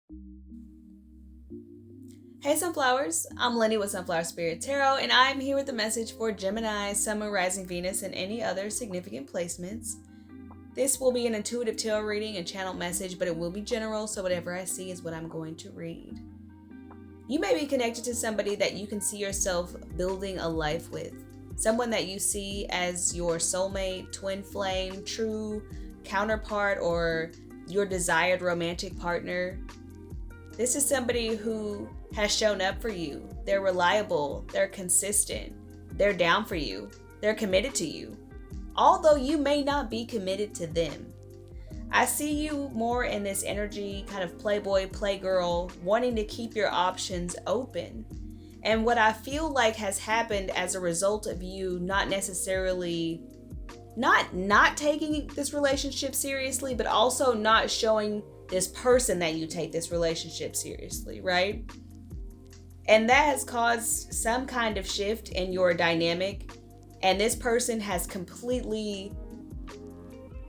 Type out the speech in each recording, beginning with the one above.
Hey Sunflowers, I'm Lynnie with Sunflower Spirit Tarot, and I'm here with a message for Gemini, Sun, Moon, Rising, Venus, and any other significant placements. This will be an intuitive tarot reading and channel message, but it will be general, so whatever I see is what I'm going to read. You may be connected to somebody that you can see yourself building a life with. Someone that you see as your soulmate, twin flame, true counterpart, or your desired romantic partner. This is somebody who has shown up for you. They're reliable, they're consistent, they're down for you, they're committed to you, although you may not be committed to them. I see you more in this energy, kind of playboy, playgirl, wanting to keep your options open. And what I feel like has happened as a result of you not necessarily not taking this relationship seriously, but also not showing this person that you take this relationship seriously, right? And that has caused some kind of shift in your dynamic. And this person has completely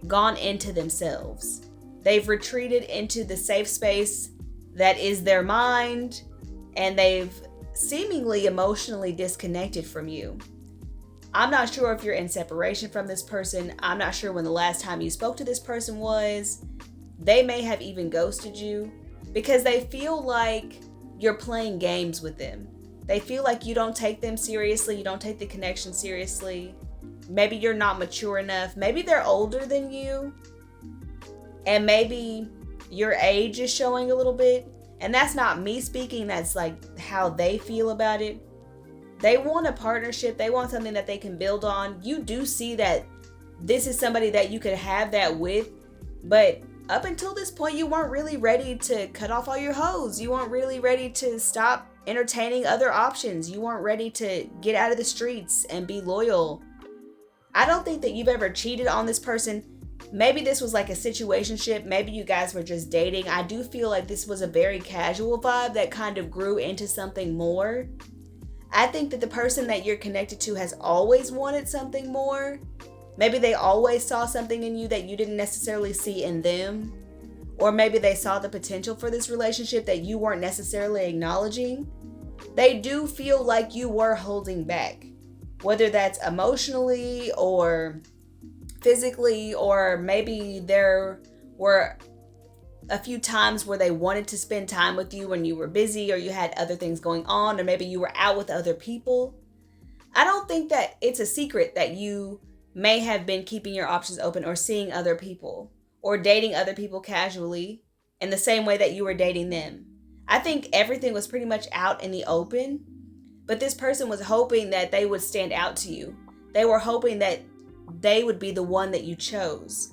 gone into themselves. They've retreated into the safe space that is their mind, and they've seemingly emotionally disconnected from you. I'm not sure if you're in separation from this person. I'm not sure when the last time you spoke to this person was. They may have even ghosted you because they feel like you're playing games with them. They feel like you don't take them seriously. You don't take the connection seriously. Maybe you're not mature enough. Maybe they're older than you. And maybe your age is showing a little bit. And that's not me speaking. That's like how they feel about it. They want a partnership. They want something that they can build on. You do see that this is somebody that you could have that with. But up until this point, you weren't really ready to cut off all your hoes. You weren't really ready to stop entertaining other options. You weren't ready to get out of the streets and be loyal. I don't think that you've ever cheated on this person. Maybe this was like a situationship. Maybe you guys were just dating. I do feel like this was a very casual vibe that kind of grew into something more. I think that the person that you're connected to has always wanted something more. Maybe they always saw something in you that you didn't necessarily see in them. Or maybe they saw the potential for this relationship that you weren't necessarily acknowledging. They do feel like you were holding back, whether that's emotionally or physically, or maybe there were a few times where they wanted to spend time with you when you were busy or you had other things going on, or maybe you were out with other people. I don't think that it's a secret that you may have been keeping your options open or seeing other people or dating other people casually in the same way that you were dating them. I think everything was pretty much out in the open, but this person was hoping that they would stand out to you. They were hoping that they would be the one that you chose.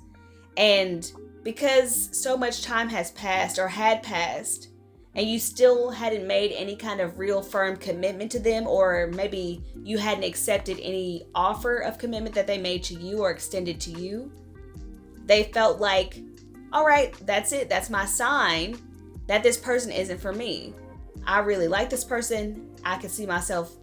And because so much time has passed or had passed, and you still hadn't made any kind of real firm commitment to them, or maybe you hadn't accepted any offer of commitment that they made to you or extended to you, they felt like, all right, that's it. That's my sign that this person isn't for me. I really like this person. I can see myself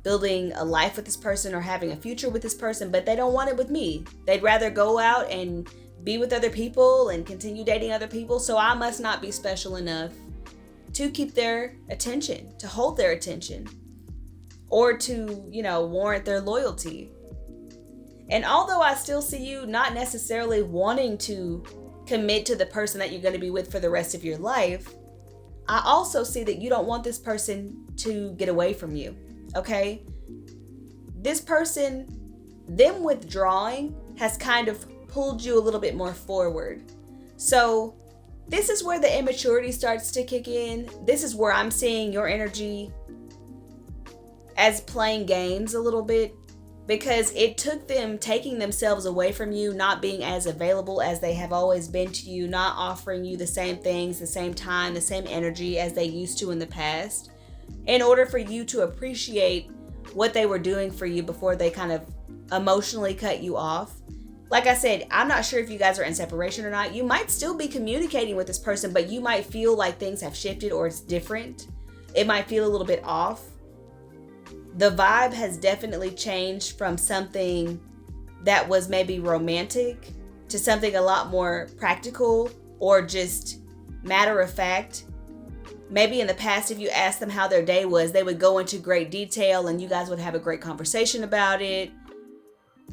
building a life with this person or having a future with this person, but they don't want it with me. They'd rather go out and be with other people and continue dating other people, so I must not be special enough to keep their attention, to hold their attention, or to, warrant their loyalty. And although I still see you not necessarily wanting to commit to the person that you're going to be with for the rest of your life, I also see that you don't want this person to get away from you, okay? This person, them withdrawing, has kind of pulled you a little bit more forward. So this is where the immaturity starts to kick in. This is where I'm seeing your energy as playing games a little bit, because it took them taking themselves away from you, not being as available as they have always been to you, not offering you the same things, the same time, the same energy as they used to in the past, in order for you to appreciate what they were doing for you before they kind of emotionally cut you off. Like I said, I'm not sure if you guys are in separation or not. You might still be communicating with this person, but you might feel like things have shifted or it's different. It might feel a little bit off. The vibe has definitely changed from something that was maybe romantic to something a lot more practical or just matter of fact. Maybe in the past, if you asked them how their day was, they would go into great detail and you guys would have a great conversation about it.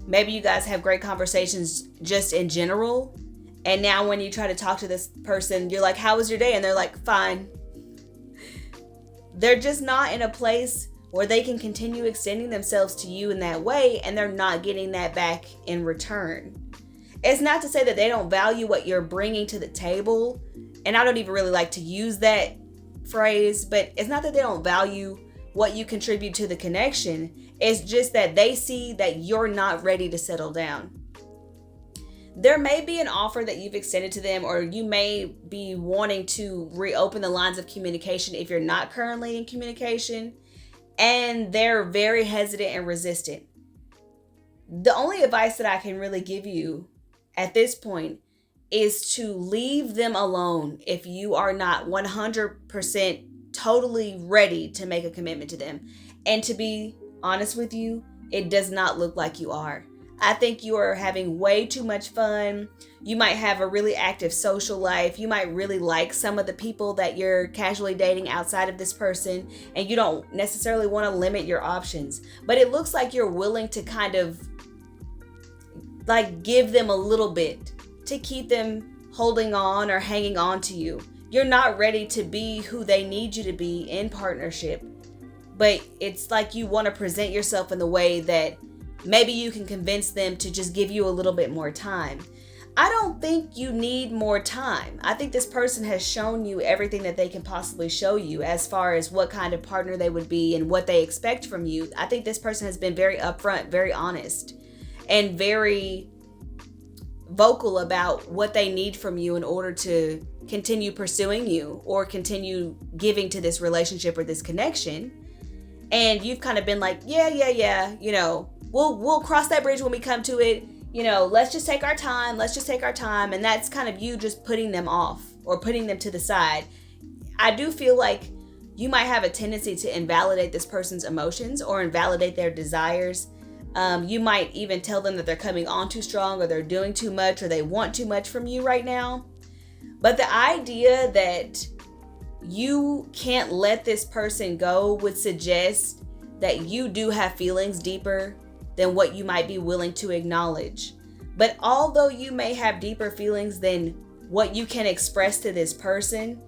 Maybe you guys have great conversations just in general. And now when you try to talk to this person, you're like, how was your day? And they're like, fine. They're just not in a place where they can continue extending themselves to you in that way, and they're not getting that back in return. It's not to say that they don't value what you're bringing to the table, and I don't even really like to use that phrase, but it's not that they don't value what you contribute to the connection. It's just that they see that you're not ready to settle down. There may be an offer that you've extended to them, or you may be wanting to reopen the lines of communication if you're not currently in communication, and they're very hesitant and resistant. The only advice that I can really give you at this point is to leave them alone if you are not 100% totally ready to make a commitment to them. And to be honest with you, it does not look like you are. I think you are having way too much fun. You might have a really active social life. You might really like some of the people that you're casually dating outside of this person, and you don't necessarily want to limit your options. But it looks like you're willing to kind of like give them a little bit to keep them holding on or hanging on to you. You're not ready to be who they need you to be in partnership, but it's like you want to present yourself in the way that maybe you can convince them to just give you a little bit more time. I don't think you need more time. I think this person has shown you everything that they can possibly show you as far as what kind of partner they would be and what they expect from you. I think this person has been very upfront, very honest, and very vocal about what they need from you in order to continue pursuing you or continue giving to this relationship or this connection. And you've kind of been like, yeah, you know, we'll cross that bridge when we come to it. You know, let's just take our time. And that's kind of you just putting them off or putting them to the side. I do feel like you might have a tendency to invalidate this person's emotions or invalidate their desires. You might even tell them that they're coming on too strong, or they're doing too much, or they want too much from you right now. But the idea that you can't let this person go would suggest that you do have feelings deeper than what you might be willing to acknowledge. But although you may have deeper feelings than what you can express to this person,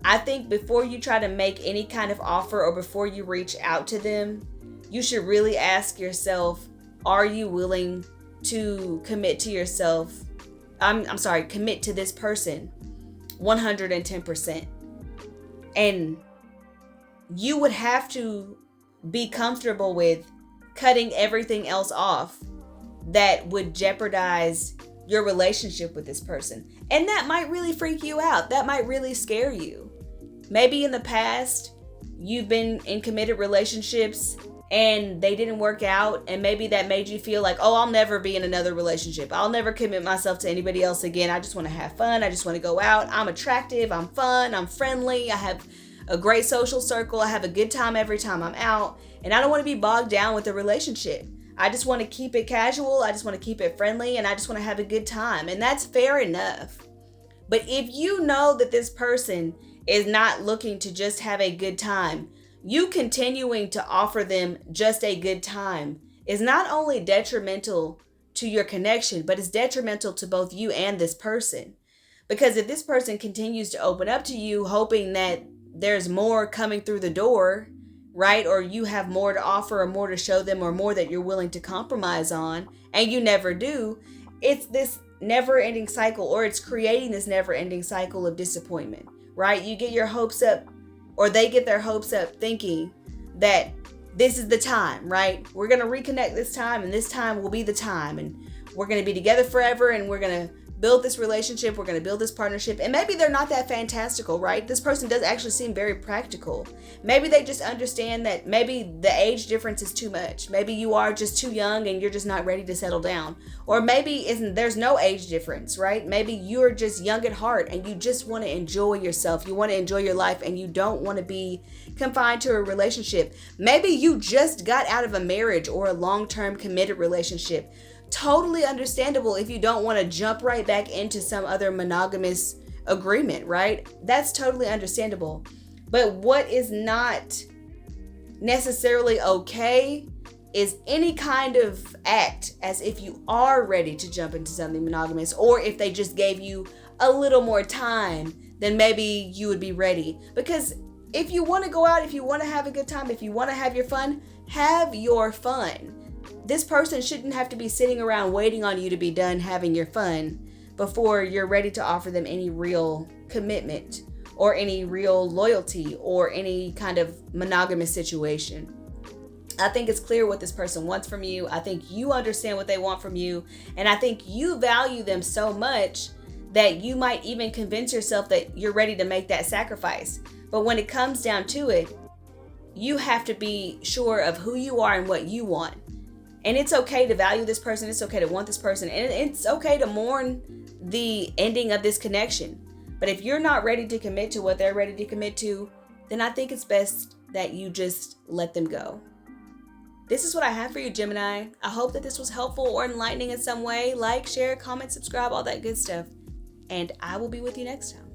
I think before you try to make any kind of offer or before you reach out to them, you should really ask yourself, are you willing to commit to yourself? Commit to this person 110%. And you would have to be comfortable with cutting everything else off that would jeopardize your relationship with this person. And that might really freak you out. That might really scare you. Maybe in the past, you've been in committed relationships and they didn't work out, and maybe that made you feel like, oh, I'll never be in another relationship. I'll never commit myself to anybody else again. I just want to have fun. I just want to go out. I'm attractive. I'm fun. I'm friendly. I have a great social circle. I have a good time every time I'm out, and I don't want to be bogged down with a relationship. I just want to keep it casual. I just want to keep it friendly, and I just want to have a good time. And that's fair enough. But if you know that this person is not looking to just have a good time, you continuing to offer them just a good time is not only detrimental to your connection, but it's detrimental to both you and this person. Because if this person continues to open up to you, hoping that there's more coming through the door, right? Or you have more to offer or more to show them or more that you're willing to compromise on, and you never do, it's this never-ending cycle, or it's creating this never-ending cycle of disappointment, right? You get your hopes up, or they get their hopes up thinking that this is the time, right? We're going to reconnect this time, and this time will be the time, and we're going to be together forever, and we're going to build this relationship, we're going to build this partnership. And maybe they're not that fantastical, right? This person does actually seem very practical. Maybe they just understand that maybe the age difference is too much. Maybe you are just too young and you're just not ready to settle down. Or maybe there's no age difference, right? Maybe you're just young at heart and you just want to enjoy yourself. You want to enjoy your life and you don't want to be confined to a relationship. Maybe you just got out of a marriage or a long-term committed relationship. Totally understandable if you don't want to jump right back into some other monogamous agreement, right? That's totally understandable. But what is not necessarily okay is any kind of act as if you are ready to jump into something monogamous, or if they just gave you a little more time, then maybe you would be ready. Because if you want to go out, if you want to have a good time, if you want to have your fun, have your fun. This person shouldn't have to be sitting around waiting on you to be done having your fun before you're ready to offer them any real commitment or any real loyalty or any kind of monogamous situation. I think it's clear what this person wants from you. I think you understand what they want from you. And I think you value them so much that you might even convince yourself that you're ready to make that sacrifice. But when it comes down to it, you have to be sure of who you are and what you want. And it's okay to value this person. It's okay to want this person. And it's okay to mourn the ending of this connection. But if you're not ready to commit to what they're ready to commit to, then I think it's best that you just let them go. This is what I have for you, Gemini. I hope that this was helpful or enlightening in some way. Like, share, comment, subscribe, all that good stuff. And I will be with you next time.